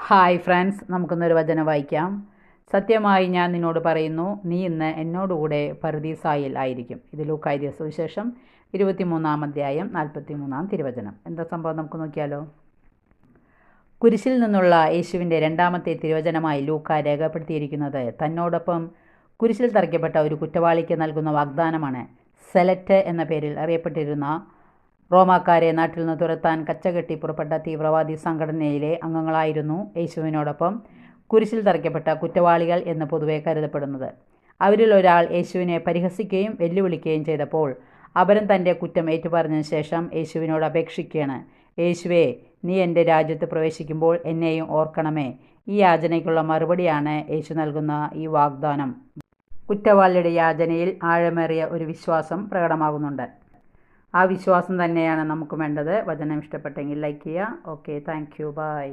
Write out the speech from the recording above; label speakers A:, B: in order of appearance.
A: Hi friends, നമുക്കിന്നൊരു വചനം വായിക്കാം. സത്യമായി ഞാൻ നിന്നോട് പറയുന്നു, നീ ഇന്ന് എന്നോടുകൂടെ പറുദീസായിൽ ആയിരിക്കും. ഇത് ലൂക്കാ എഴുതിയ സുവിശേഷം 23-ാം അധ്യായം 43-ാം തിരുവചനം. എന്താ സംഭവം നമുക്ക് നോക്കിയാലോ. കുരിശിൽ നിന്നുള്ള യേശുവിൻ്റെ രണ്ടാമത്തെ തിരുവചനമായി ലൂക്ക രേഖപ്പെടുത്തിയിരിക്കുന്നത് തന്നോടൊപ്പം കുരിശിൽ തറയ്ക്കപ്പെട്ട ഒരു കുറ്റവാളിക്ക് നൽകുന്ന വാഗ്ദാനമാണ്. സെലറ്റ് എന്ന പേരിൽ അറിയപ്പെട്ടിരുന്ന റോമാക്കാരെ നാട്ടിൽ നിന്ന് തുരത്താൻ കച്ചകെട്ടി പുറപ്പെട്ട തീവ്രവാദി സംഘടനയിലെ അംഗങ്ങളായിരുന്നു യേശുവിനോടൊപ്പം കുരിശിൽ തറയ്ക്കപ്പെട്ട കുറ്റവാളികൾ എന്ന് പൊതുവെ കരുതപ്പെടുന്നത്. അവരിൽ ഒരാൾ യേശുവിനെ പരിഹസിക്കുകയും വെല്ലുവിളിക്കുകയും ചെയ്തപ്പോൾ അവൻ തൻ്റെ കുറ്റം ഏറ്റുപറഞ്ഞതിന് ശേഷം യേശുവിനോട് അപേക്ഷിക്കുകയാണ്. യേശുവേ, നീ എൻ്റെ രാജ്യത്ത് പ്രവേശിക്കുമ്പോൾ എന്നെയും ഓർക്കണമേ. ഈ യാചനയ്ക്കുള്ള മറുപടിയാണ് യേശു നൽകുന്ന ഈ വാഗ്ദാനം. കുറ്റവാളിയുടെ യാചനയിൽ ആഴമേറിയ ഒരു വിശ്വാസം പ്രകടമാകുന്നുണ്ട്. ആ വിശ്വാസം തന്നെയാണ് നമുക്ക് വേണ്ടത്. വചനം ഇഷ്ടപ്പെട്ടെങ്കിൽ ലൈക്ക് ചെയ്യുക. Okay, thank you, by.